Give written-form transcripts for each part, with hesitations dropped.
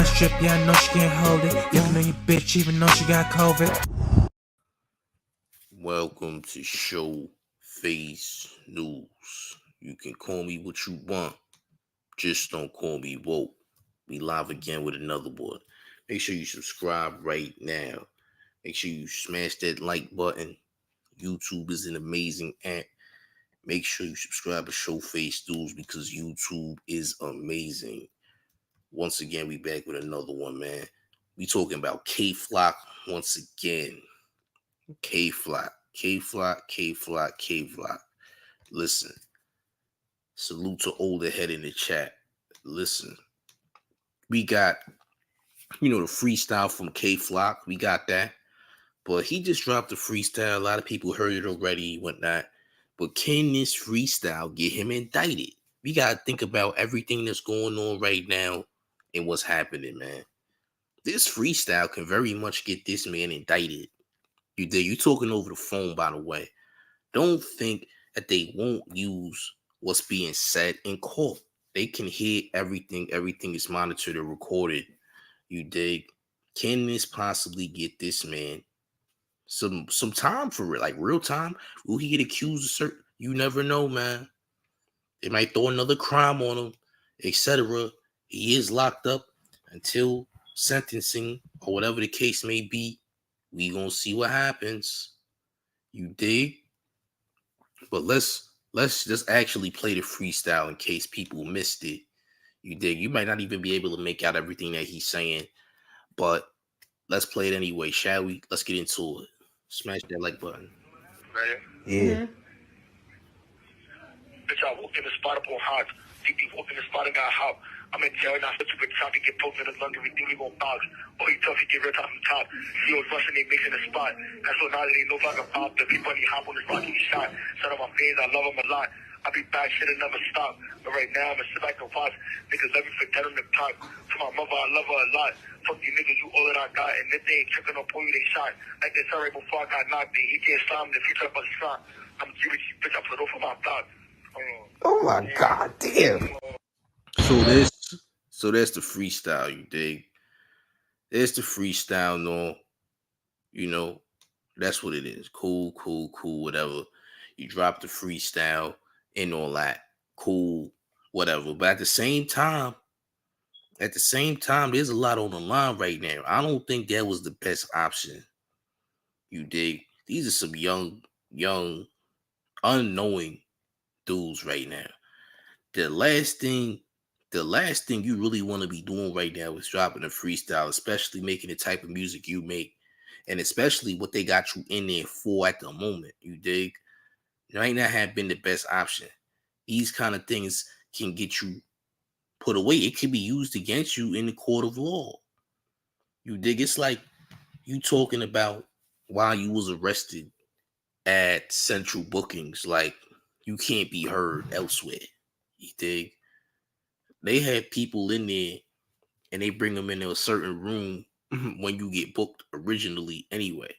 I strip, yeah, I know she can't hold it. Looking at your bitch, even though she got COVID. Welcome to Show Face News. You can call me what you want. Just don't call me woke. We live again with another one. Make sure you subscribe right now. Make sure you smash that like button. YouTube is an amazing app. Make sure you subscribe to Show Face News because YouTube is amazing. Once again, we back with another one, man. We talking about K-Flock once again. K-Flock. Listen, salute to older head in the chat. Listen, we got, the freestyle from K-Flock. We got that. But he just dropped the freestyle. A lot of people heard it already, whatnot. But can this freestyle get him indicted? We got to think about everything that's going on right now and what's happening, man. This freestyle can very much get this man indicted. You talking over the phone, by the way. Don't think that they won't use what's being said in court. They can hear everything. Everything is monitored and recorded. You dig? Can this possibly get this man some time for it? Like real time? Will he get accused of certain? You never know, man. They might throw another crime on him, etc. He is locked up until sentencing or whatever the case may be. We gonna see what happens. You dig? But let's just actually play the freestyle in case people missed it. You dig? You might not even be able to make out everything that he's saying, but let's play it anyway, shall we? Let's get into it. Smash that like button. Ready? Yeah. Bitch, I walked in the spot up on hot. DP walked in the spot and got hot. I'm in jail now, such a big top. He get poked in his lung, we think we gon' box. Oh, he tough, he get real top from top. He was rushing, they mixing the spot. That's what now they know if I can pop. The people he hop on his rock, he shot. Shout out my fans, I love him a lot. I be back, shit'll never stop. But right now, I'ma sit back and watch. Niggas let me forget on the top. To my mother, I love her a lot. Fuck these niggas, you all that I got. And if they ain't tricking up on you, they shot. Like they said right before I got knocked in. He can't stop me if he try to bust a shot. I'm giving you, bitch, I put it over my block. Oh my God, damn. So that's the freestyle, you dig? There's the freestyle, no. That's what it is. Cool, whatever. You drop the freestyle and all that. Cool, whatever. But at the same time, there's a lot on the line right now. I don't think that was the best option. You dig? These are some young, unknowing dudes right now. The last thing you really want to be doing right now is dropping a freestyle, especially making the type of music you make, and especially what they got you in there for at the moment. You dig? It might not have been the best option. These kind of things can get you put away. It can be used against you in the court of law. You dig? It's like you talking about while you was arrested at Central Bookings, like you can't be heard elsewhere. You dig? They had people in there and they bring them into a certain room when you get booked originally anyway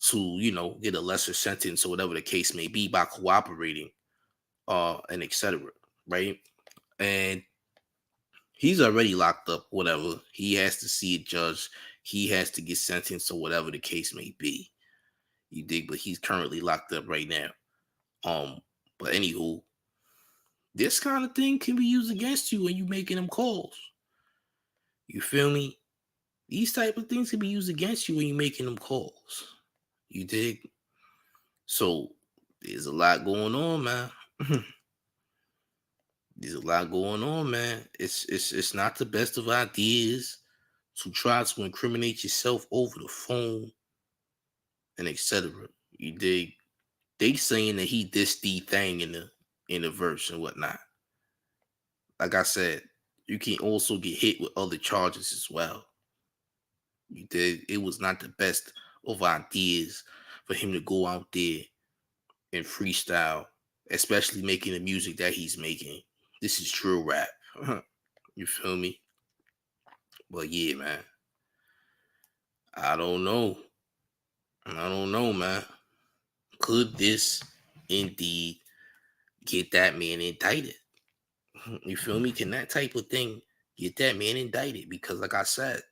to, get a lesser sentence or whatever the case may be by cooperating and etc. Right? And he's already locked up, whatever. He has to see a judge. He has to get sentenced or whatever the case may be. You dig? But he's currently locked up right now. But anywho, this kind of thing can be used against you when you making them calls. You feel me? These type of things can be used against you when you're making them calls. You dig? So there's a lot going on, man. There's a lot going on, man. It's not the best of ideas to try to incriminate yourself over the phone and etc. You dig? They saying that he dissed the thing in the verse and whatnot. Like I said, you can also get hit with other charges as well. You did. It was not the best of ideas for him to go out there and freestyle, especially making the music that he's making. This is drill rap. You feel me? But yeah, man. I don't know, man. Could this indeed get that man indicted? You feel me? Can that type of thing Get that man indicted because, like I said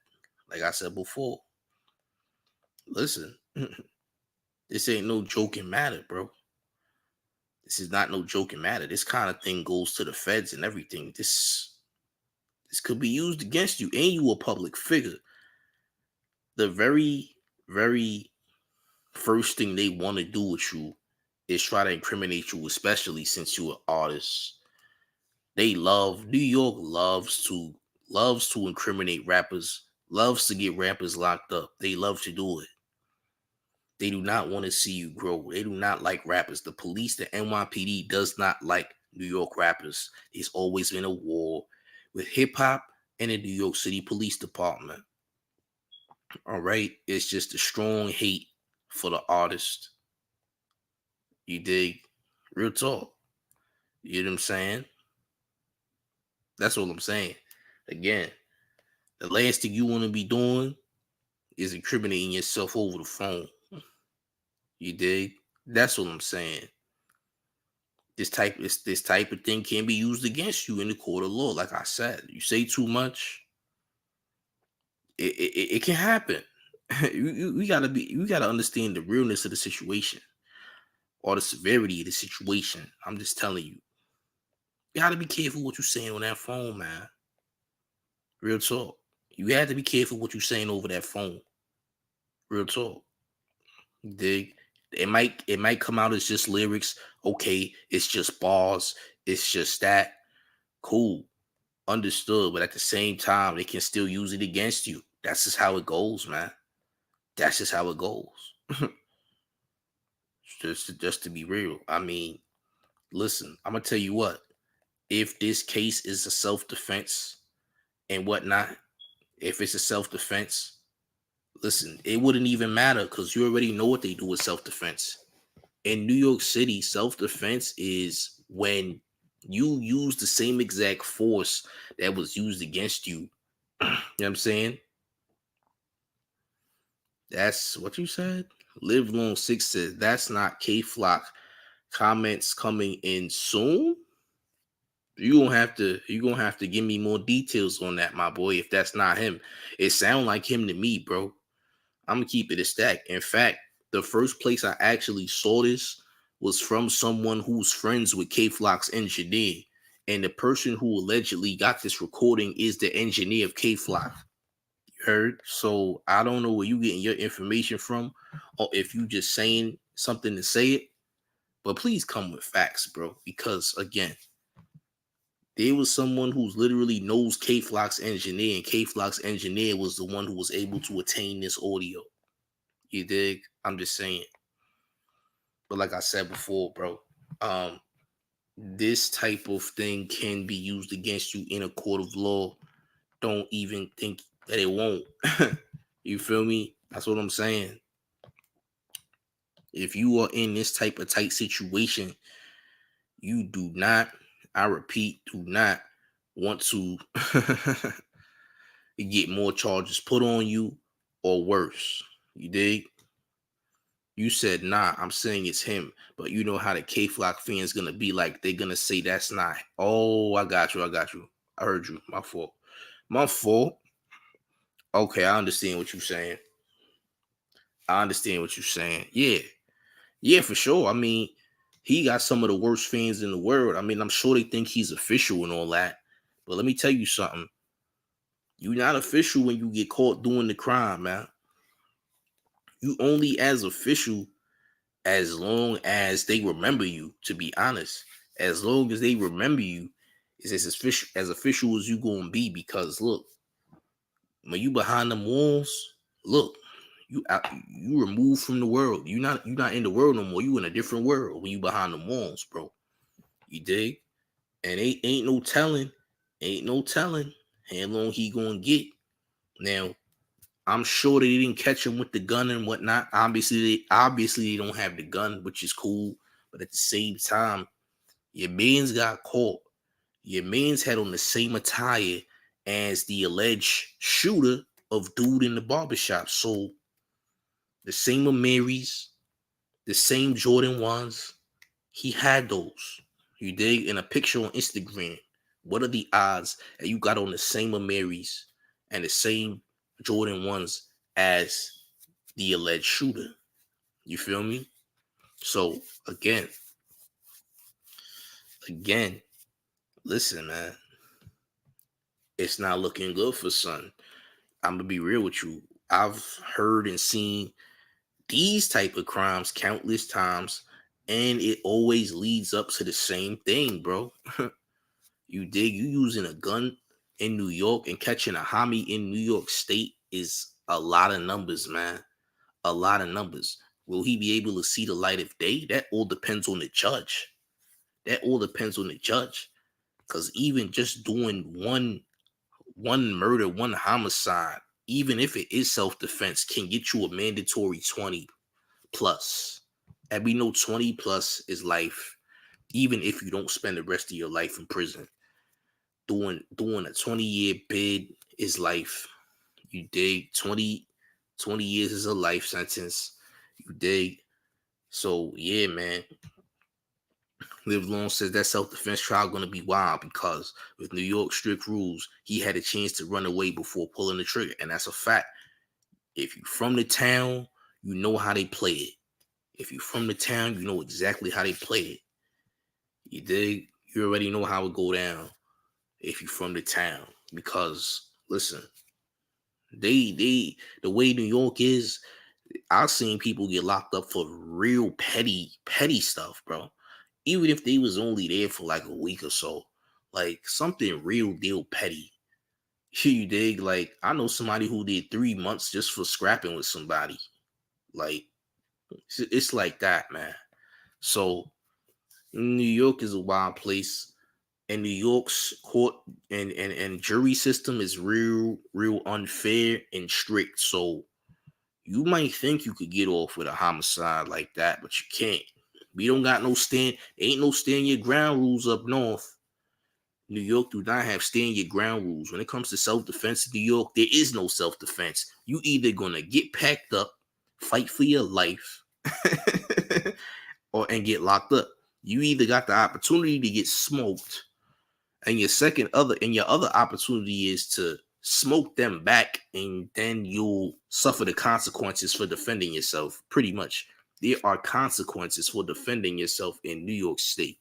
before, listen, this ain't no joking matter, bro. This is not no joking matter. This kind of thing goes to the feds and everything. This could be used against you, and you a public figure. The very, very first thing they want to do with you is try to incriminate you, especially since you're an artist. New York loves to incriminate rappers, loves to get rappers locked up. They love to do it. They do not want to see you grow. They do not like rappers. The police, the NYPD does not like New York rappers. There's always been a war with hip hop and the New York City Police Department. All right. It's just a strong hate for the artist. You dig? Real talk. You know what I'm saying? That's what I'm saying. Again, the last thing you want to be doing is incriminating yourself over the phone. You dig? That's what I'm saying. This type of thing can be used against you in the court of law. Like I said, you say too much, it can happen. We gotta understand the realness of the situation or the severity of the situation. I'm just telling you, you gotta be careful what you're saying on that phone, man. Real talk. You have to be careful what you're saying over that phone. Real talk. You dig? It might come out as just lyrics. Okay, it's just bars. It's just that. Cool. Understood. But at the same time, they can still use it against you. That's just how it goes, man. That's just how it goes. just to be real. I mean, listen, I'm gonna tell you what. If this case is a self-defense and whatnot, if it's a self-defense, listen, it wouldn't even matter because you already know what they do with self-defense. In New York City, self-defense is when you use the same exact force that was used against you. You know what I'm saying? That's what you said? Live Long 6 says, that's not K-Flock. Comments coming in soon? You're gonna have to give me more details on that, my boy, if that's not him. It sounds like him to me, bro. I'm gonna keep it a stack. In fact, the first place I actually saw this was from someone who's friends with K-Flock's engineer. And the person who allegedly got this recording is the engineer of K-Flock. You heard? So I don't know where you getting your information from, or if you just saying something to say it. But please come with facts, bro. Because again, there was someone who's literally knows K-Flock's engineer, and K-Flock's engineer was the one who was able to attain this audio. You dig? I'm just saying. But like I said before, bro, this type of thing can be used against you in a court of law. Don't even think that it won't. You feel me? That's what I'm saying. If you are in this type of tight situation, you do not, I repeat, do not want to get more charges put on you or worse. You dig? You said, nah, I'm saying it's him. But you know how the K-Flock fans gonna be like, they're gonna say that's not. Oh, I got you. I heard you. My fault. Okay, I understand what you're saying. Yeah, for sure. I mean, he got some of the worst fans in the world. I mean, I'm sure they think he's official and all that. But let me tell you something. You're not official when you get caught doing the crime, man. You only as official as long as they remember you, to be honest. As long as they remember you, is as official as you gonna be. Because look, when you behind them walls, look, you removed from the world. You're not in the world no more. You in a different world when you behind the walls, bro. You dig? And ain't no telling how long he gonna get. Now, I'm sure they didn't catch him with the gun and whatnot. Obviously they don't have the gun, which is cool. But at the same time, your man's got caught. Your man's had on the same attire as the alleged shooter of dude in the barbershop. So the same Marys, the same Jordan ones, he had those. You dig? In a picture on Instagram What are the odds that you got on the same Amaris and the same Jordan 1s as the alleged shooter? You feel me? So again, listen, man, it's not looking good for son. I'm gonna be real with you. I've heard and seen these type of crimes countless times, and it always leads up to the same thing, bro. You dig? You using a gun in New York and catching a homie in New York State is a lot of numbers, man. A lot of numbers. Will he be able to see the light of day? That all depends on the judge. That all depends on the judge. Because even just doing one murder, one homicide, even if it is self-defense, can get you a mandatory 20 plus. And we know 20 plus is life, even if you don't spend the rest of your life in prison. Doing a 20-year bid is life. You dig? 20 years is a life sentence. You dig? So yeah, man. Live Long says that self-defense trial gonna be wild because with New York strict rules, he had a chance to run away before pulling the trigger. And that's a fact. If you're from the town, you know how they play it. If you're from the town, you know exactly how they play it. You dig? You already know how it go down if you're from the town. Because listen, the way New York is, I've seen people get locked up for real petty stuff, bro. Even if they was only there for like a week or so, like something real deal petty. You dig? Like I know somebody who did 3 months just for scrapping with somebody. Like it's like that, man. So New York is a wild place, and New York's court and jury system is real unfair and strict. So you might think you could get off with a homicide like that, but you can't. We don't got no ain't no stand your ground rules up north. New York do not have stand your ground rules. When it comes to self-defense in New York, there is no self-defense. You either gonna get packed up, fight for your life, or and get locked up. You either got the opportunity to get smoked, and your other opportunity is to smoke them back, and then you'll suffer the consequences for defending yourself. Pretty much, there are consequences for defending yourself in New York State.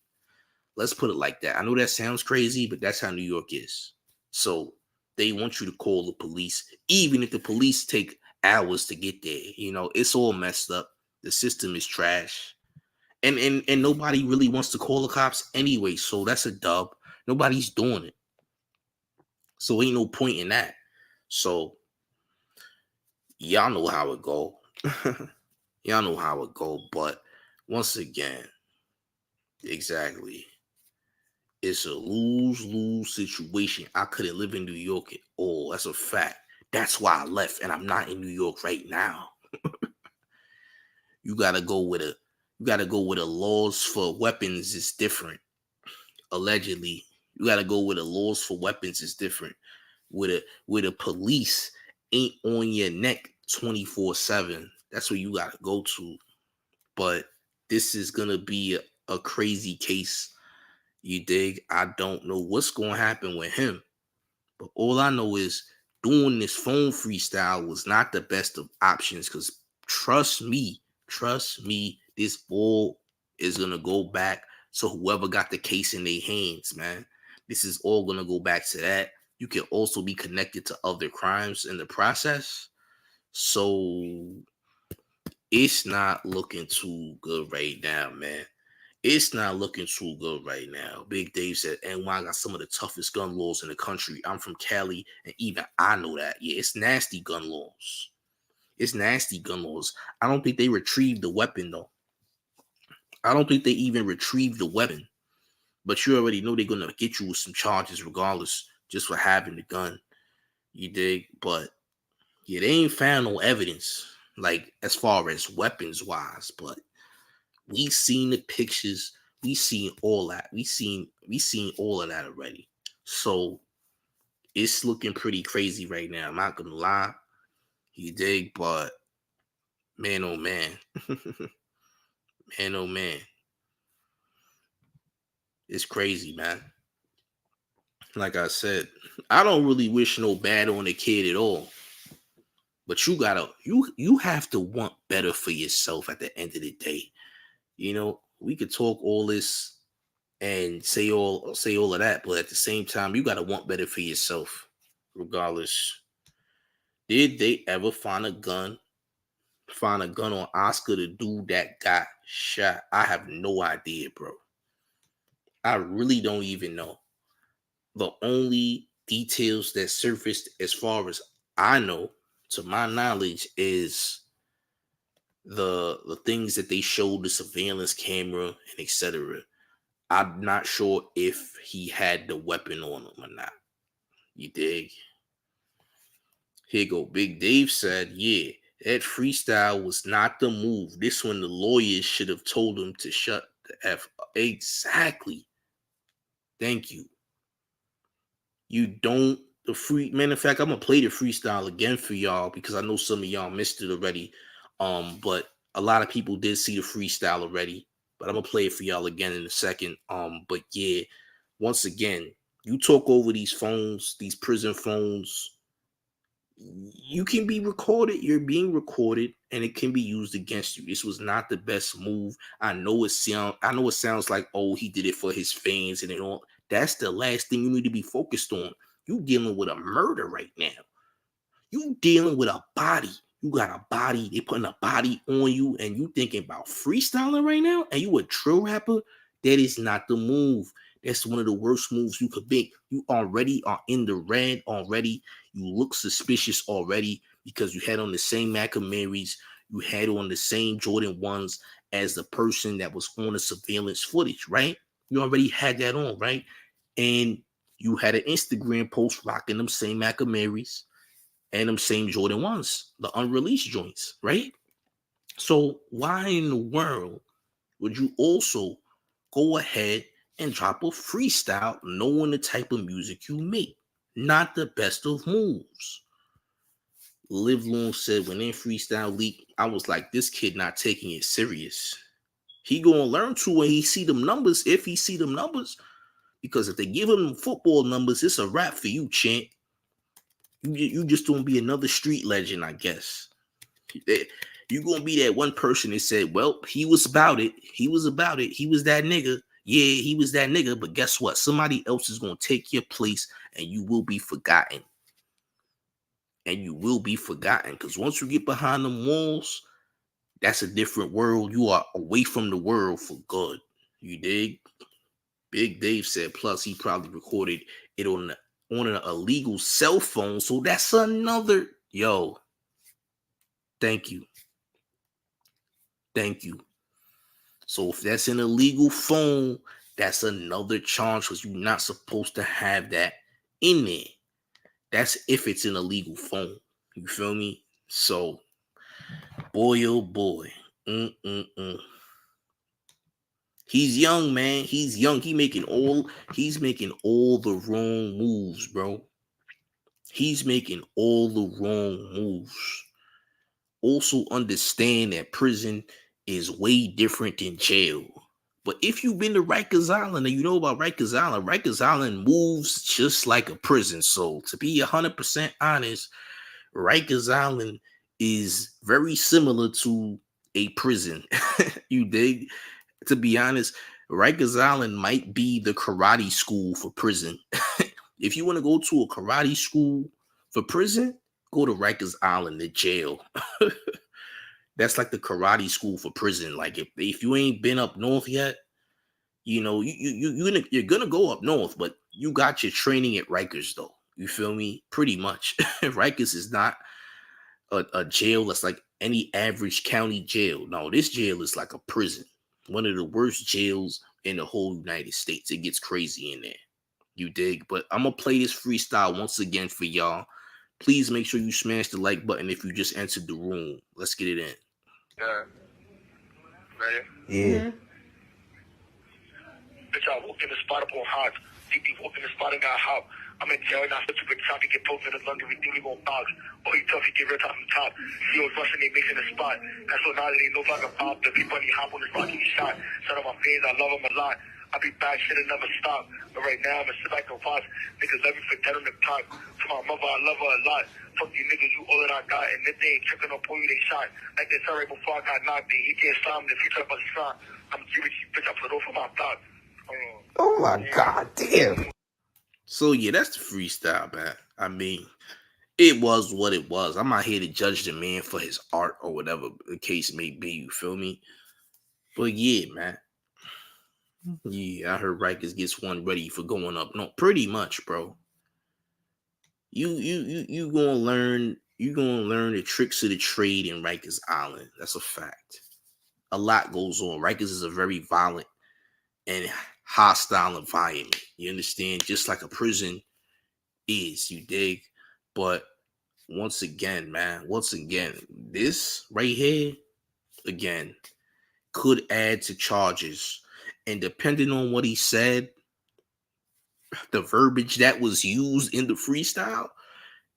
Let's put it like that. I know that sounds crazy, but that's how New York is. So they want you to call the police, even if the police take hours to get there. You know, it's all messed up. The system is trash. And nobody really wants to call the cops anyway. So that's a dub. Nobody's doing it. So ain't no point in that. So y'all know how it go. Y'all know how it go. But once again, exactly. It's a lose-lose situation. I couldn't live in New York at all. That's a fact. That's why I left, and I'm not in New York right now. You gotta go with the laws for weapons is different. Allegedly, you gotta go with the laws for weapons is different. With a police ain't on your neck 24/7. That's where you gotta go to. But this is gonna be a crazy case. You dig? I don't know what's gonna happen with him. But all I know is doing this phone freestyle was not the best of options because trust me, this ball is gonna go back to whoever got the case in their hands, man. This is all gonna go back to that. You can also be connected to other crimes in the process. So it's not looking too good right now, man. It's not looking too good right now. Big Dave said, NY got some of the toughest gun laws in the country. I'm from Cali, and even I know that. Yeah, it's nasty gun laws. It's nasty gun laws. I don't think they retrieved the weapon, though. I don't think they even retrieved the weapon. But you already know they're going to get you with some charges regardless, just for having the gun. You dig? But, yeah, they ain't found no evidence, like, as far as weapons-wise, but we seen the pictures. We seen all that. We seen all of that already. So it's looking pretty crazy right now. I'm not gonna lie. You dig? But man, oh man. Man, oh man. It's crazy, man. Like I said, I don't really wish no bad on the kid at all. But you have to want better for yourself at the end of the day. You know, we could talk all this and say all of that, but at the same time, you gotta want better for yourself, regardless. Did they ever find a gun? Find a gun on Oscar, the dude that got shot? I have no idea, bro. I really don't even know. The only details that surfaced, as far as I know, to my knowledge, is the things that they showed, the surveillance camera and etc. I'm not sure if he had the weapon on him or not. You dig? Here go. Big Dave said, yeah, that freestyle was not the move. This one, the lawyers should have told him to shut the F up. Exactly. Thank you. You don't, the free, matter of fact, I'm gonna play the freestyle again for y'all because I know some of y'all missed it already. But a lot of people did see the freestyle already. But I'm gonna play it for y'all again in a second. But yeah, once again, you talk over these phones, these prison phones, you can be recorded. You're being recorded, and it can be used against you. This was not the best move. I know it sounds like, oh, he did it for his fans and it all. That's the last thing you need to be focused on. You dealing with a murder right now. You dealing with a body. You got a body. They putting a body on you, and you thinking about freestyling right now, and you a drill rapper. That is not the move. That's one of the worst moves you could make. You already are in the red already. You look suspicious already because you had on the same Mac Marys. You had on the same Jordan 1s as the person that was on the surveillance footage, right? You already had that on, right? And you had an Instagram post rocking them same Mac Marys and them same Jordan 1s, the unreleased joints, right? So why in the world would you also go ahead and drop a freestyle knowing the type of music you make? Not the best of moves. Live Long said when in freestyle leak, I was like, this kid not taking it serious. He gonna learn to when he see them numbers, if he see them numbers. Because if they give him football numbers, it's a wrap for you, champ. You just gonna be another street legend, I guess. You gonna be that one person that said, well, he was about it. He was about it. He was that nigga. Yeah, he was that nigga. But guess what? Somebody else is gonna take your place and you will be forgotten. And you will be forgotten. Because once you get behind the walls, that's a different world. You are away from the world for good. You dig? Big Dave said, plus he probably recorded it on an illegal cell phone. So that's another, yo, thank you. Thank you. So if that's an illegal phone, that's another charge because you're not supposed to have that in there. That's if it's an illegal phone. You feel me? So, boy, oh boy. He's young, man. He's young. He's making all the wrong moves, bro. He's making all the wrong moves. Also understand that prison is way different than jail. But if you've been to Rikers Island and you know about Rikers Island moves just like a prison. So to be 100% honest, Rikers Island is very similar to a prison. You dig? To be honest, Rikers Island might be the karate school for prison. If you want to go to a karate school for prison, go to Rikers Island, the jail. That's like the karate school for prison. Like if you ain't been up north yet, you know, you're gonna go up north, but you got your training at Rikers though. You feel me? Pretty much. Rikers is not a jail that's like any average county jail. No, this jail is like a prison. One of the worst jails in the whole United States. It gets crazy in there. You dig? But I'm gonna play this freestyle once again for y'all. Please make sure you smash the like button if you just entered the room. Let's get it in. Yeah. Ready? Yeah. Bitch, I walked in the spot up on hot. TT walked in the spot and got hot. I'm in jail now, such a good top. He get poked in the lung, everything we gon' box. Oh, he tough, he get real top from top. CEOs rushing, they mixing the spot. That's what now that they know if I can pop. The people need hop on this rock, he shot. Son of my fans, I love him a lot. I be back, shit'll never stop. But right now, I'ma sit back and watch. Niggas let me forget on the top. To my mother, I love her a lot. Fuck these niggas, you all that I got. And if they ain't tricking on you, they shot. Like they said right before I got knocked in. He can't stop me if he try to shot. I'm giving you, bitch, I put it over my thoughts. Oh my God, damn. So yeah, that's the freestyle, man. I mean, it was what it was. I'm not here to judge the man for his art or whatever the case may be. You feel me? But yeah, man. Yeah, I heard Rikers gets one ready for going up. No, pretty much, bro. You gonna learn. You gonna learn the tricks of the trade in Rikers Island. That's a fact. A lot goes on. Rikers is a very violent and hostile environment. You understand? Just like a prison is. You dig? But once again, man. This right here, again, could add to charges. And depending on what he said, the verbiage that was used in the freestyle,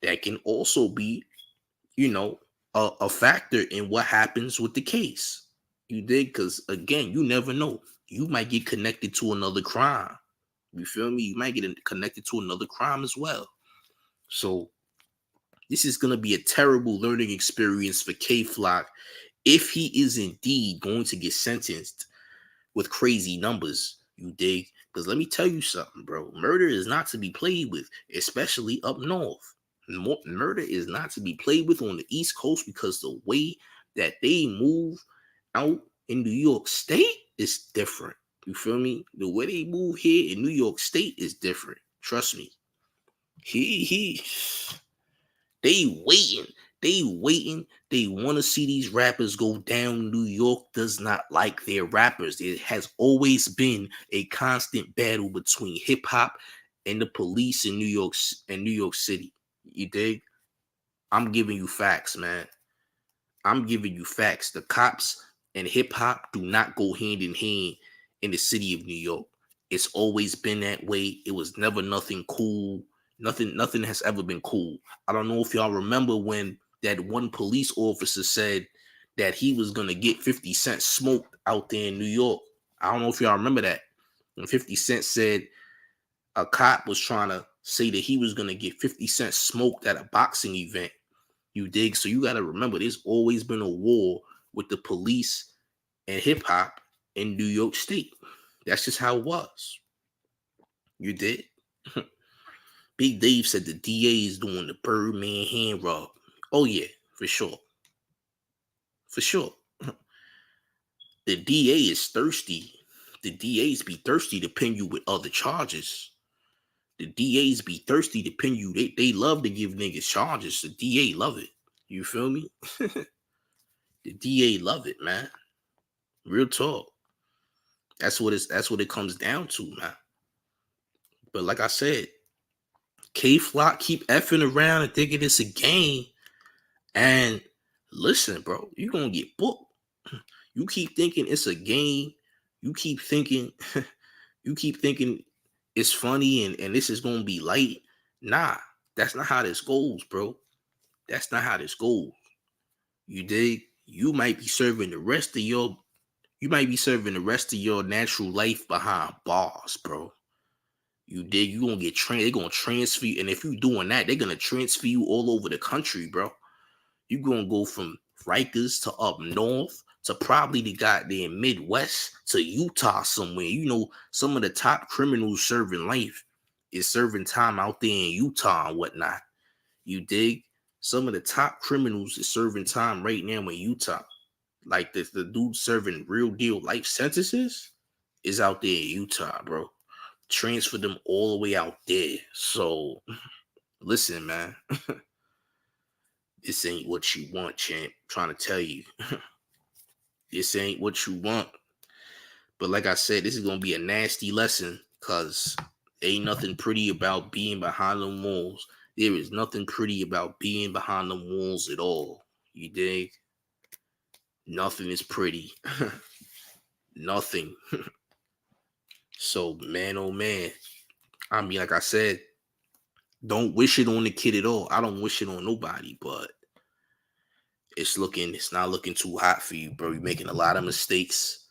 that can also be, a factor in what happens with the case. You dig? Because again, you never know. You might get connected to another crime. You feel me? You might get connected to another crime as well. So this is gonna be a terrible learning experience for K Flock if he is indeed going to get sentenced with crazy numbers. You dig? Because let me tell you something, bro. Murder is not to be played with, especially up north. Murder is not to be played with on the East Coast because the way that they move out in New York State is different. You feel me? The way they move here in New York State is different. Trust me. They waiting. They want to see these rappers go down. New York does not like their rappers. It has always been a constant battle between hip hop and the police in New York City. You dig? I'm giving you facts, man. I'm giving you facts. The cops and hip hop do not go hand in hand in the city of New York. It's always been that way. It was never nothing cool. Nothing has ever been cool. I don't know if y'all remember when that one police officer said that he was gonna get 50 Cent smoked out there in New York. I don't know if y'all remember that. When 50 Cent said a cop was trying to say that he was gonna get 50 Cent smoked at a boxing event. You dig? So you gotta remember, there's always been a war with the police and hip hop in New York State. That's just how it was. You did? Big Dave said the DA is doing the Birdman hand rub. Oh yeah, for sure. For sure. The DA is thirsty. The DAs be thirsty to pin you with other charges. The DAs be thirsty to pin you. They love to give niggas charges. The DA love it. You feel me? The DA love it, man. Real talk. That's what it comes down to, man. But like I said, K Flock keep effing around and thinking it's a game. And listen, bro, you're gonna get booked. You keep thinking it's a game. You keep thinking it's funny and this is gonna be light. Nah, that's not how this goes, bro. That's not how this goes. You dig? You might be serving the rest of your natural life behind bars, bro. You dig? You gonna get they're gonna transfer you, and if you doing that, they're gonna transfer you all over the country, bro. You gonna go from Rikers to up north to probably the goddamn Midwest to Utah somewhere. You know, some of the top criminals serving life is serving time out there in Utah and whatnot. You dig? Some of the top criminals is serving time right now in Utah. Like the dude serving real deal life sentences is out there in Utah, bro. Transfer them all the way out there. So listen, man. This ain't what you want, champ. I'm trying to tell you. This ain't what you want. But like I said, this is gonna be a nasty lesson because ain't nothing pretty about being behind the walls. There is nothing pretty about being behind the walls at all. You dig? Nothing is pretty. Nothing. So, man, oh man. I mean, like I said, don't wish it on the kid at all. I don't wish it on nobody, but it's not looking too hot for you, bro. You're making a lot of mistakes.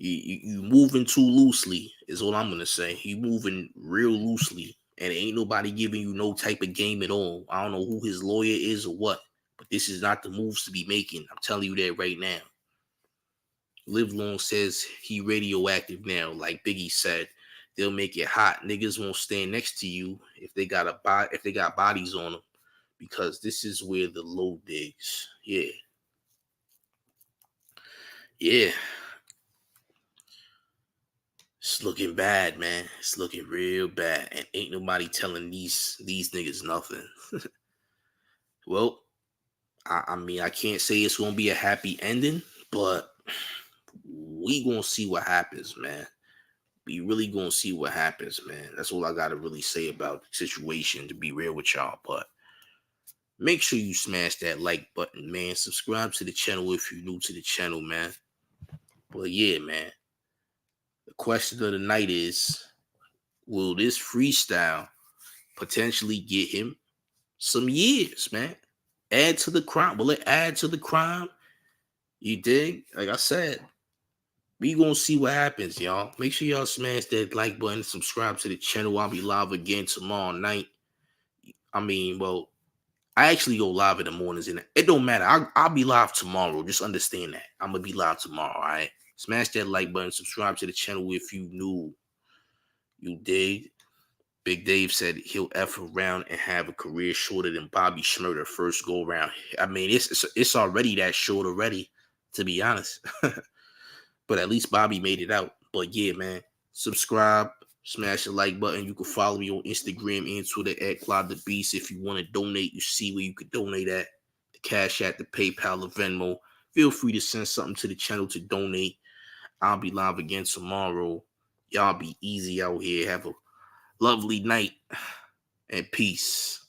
You moving too loosely is all I'm gonna say. You moving real loosely, and ain't nobody giving you no type of game at all. I don't know who his lawyer is or what, but this is not the moves to be making. I'm telling you that right now. Live Long says he radioactive now, like Biggie said. They'll make it hot. Niggas won't stand next to you if they got bodies on them, because this is where the low digs. Yeah. It's looking bad, man. It's looking real bad, and ain't nobody telling these niggas nothing. Well, I mean, I can't say it's gonna be a happy ending, but we gonna see what happens, man. We really gonna see what happens, man. That's all I gotta really say about the situation, to be real with y'all. But make sure you smash that like button, man. Subscribe to the channel if you're new to the channel, man. But yeah, man. The question of the night is, will this freestyle potentially get him some years, man? Add to the crime. Will it add to the crime? You dig? Like I said, we gonna see what happens, y'all. Make sure y'all smash that like button, subscribe to the channel. I'll be live again tomorrow night. I mean, well, I actually go live in the mornings, and it don't matter. I'll be live tomorrow. Just understand that. I'm gonna be live tomorrow, all right? Smash that like button, subscribe to the channel if you new. You dig? Big Dave said he'll F around and have a career shorter than Bobby Schmurder first go around. I mean, it's already that short already, to be honest. But at least Bobby made it out. But yeah, man, subscribe, smash the like button. You can follow me on Instagram and Twitter at KLIDEDABEAST. If you want to donate, you see where you can donate at. The Cashapp, the PayPal, the Venmo. Feel free to send something to the channel to donate. I'll be live again tomorrow. Y'all be easy out here. Have a lovely night and peace.